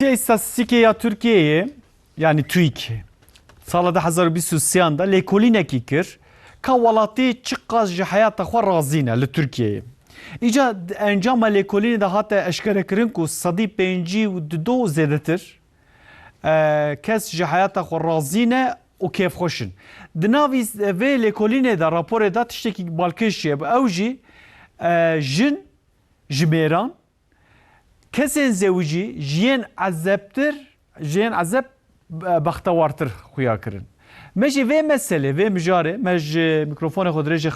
İstatistikeya Türkiye'ye yani TÜİK sala 2023'da lêkolînekî kir ka welatî çi qas ji hayata xwe razî ne li Tirkiyeyê. Îca encama lêkolînê de hate eşkerekirin ku sedî pêncî û du zêdetir kes ji hayata xwe razî ne û kêfxweş in. Di navî vê lêkolînê de raporê da tiştekî balkêş ye. Ew jî jin ji mêran kesên zewicî jiyên ezebtir, jiyên ezeb bextewartir xuya kirin. Me jî vê meselê, vê mijarê, me ji mikrofonê xwe dirêjê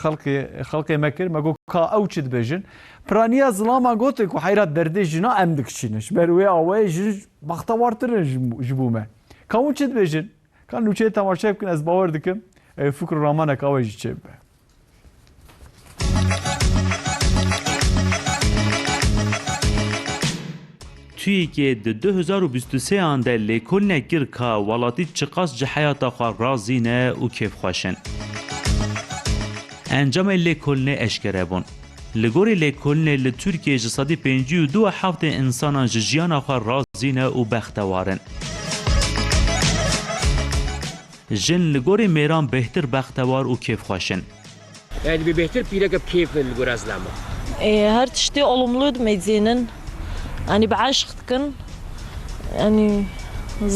xelkê me kir, me got ka ew çi dibêjin. Piraniya zilaman gotin ku heyra derdê jina em dikişînin. Ji ber wê awayê jin bextewartirin ji bo me. Ka hûn çi dibêjin? Ka nûçeyê temaşe bikin, ez bawer dikim fikr û ramaneka we jî çê bibe. TÜİK'ê di 2023 de lêkolînek kir ka welatî çi qas ji heyata xwe razî ne û kêfxweş in. Encamê lêkolînê eşkere bûn. Li gorî lêkolînê li Tirkiyeyê ji sedî pêncî û du heftê însanan ji jiyana xwe razî ne û bextewar in. Jin li gorî mêran bêhtir bextewar û kêfxweş in. Yani bir behtir pirek keyif li gor azlama. Her tiştê olumlu medzinin. Yani بعشق تكن يعني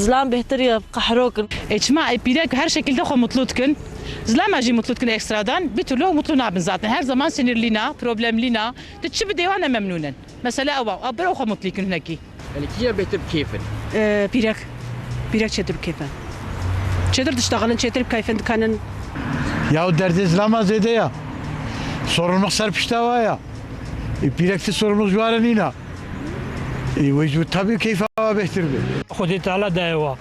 زلام بهتر قحروكن. اجتماع بيرك her şekilde mutlu tkin. Zlamaji mutlu tkin ekstradan bir türlü mutlu nabın zaten. Her zaman sinirlina, problemlina. Tçi bir devana memnunen. Mesela abra mutlu tkin hunaki. Yani kiye behtir keyfin. بيرك çetir keyfen. Çetir dıştağının çetir keyfen dkanın. Ya derdi İslam'a zede ya. Sorumluluk serpişte var ya. Pirekti sorumluluk var nina. وجود tabii keyfe behtir be. خودی تعالی دایوا.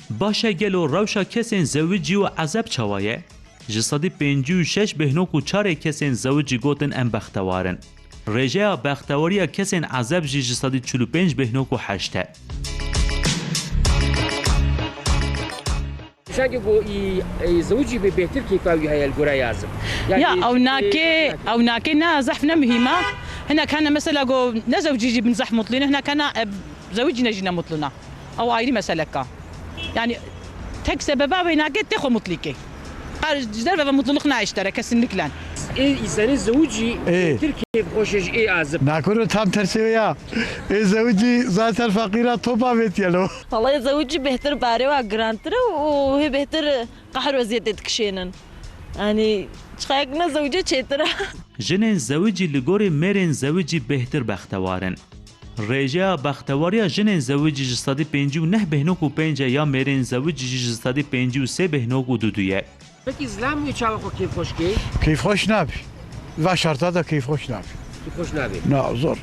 Başa gelo rewşa kesên zewicî û ezeb çawaye. Ji sedî pêncî û şeş bêhnok û çarê kesên zewicî gotin em bextewar in. Rêjeya bextewariya kesên ezeb jî ji sedî 45 bêhnok û heşt e. Sanki bu زوجي bir behtir keyif avi hayal gora yazım. Ya او ناكي نا زحفنا مهمه. هنا كان مثلا جو نزوجي بنزح مطلين هنا كان زوجي نجينا مطلنا او ايري مثلا كا يعني tek sebebi هناك تاخذ مطلقي قال جدار مطلقنا اشترى kesinlikle. İnsanın زوجي behtir keyif hoşeş azım. Nakuru tam tersi ya. Zevci zaten fakira topa vetiyelo. والله زوجي بهتر باري وجرانتر وهي بهتر قحر وزيادة تكشينن. يعني شخيقنا زوجي çetira. Jinên zewicî li gorî mêrên zewicî bêhtir bextewar in. Rêjeya bextewariya jinên zewicî ji sedî pêncî û neh bêhnok û pênc e ya mêrên zewicî jî ji sedî pêncî û sê bêhnok û du ye. Peki İslam mı çava ko keyif hoş ki? Keyif hoş nabi. Ve şartta da keyif hoş nabi. Hoş nabi. Na zor.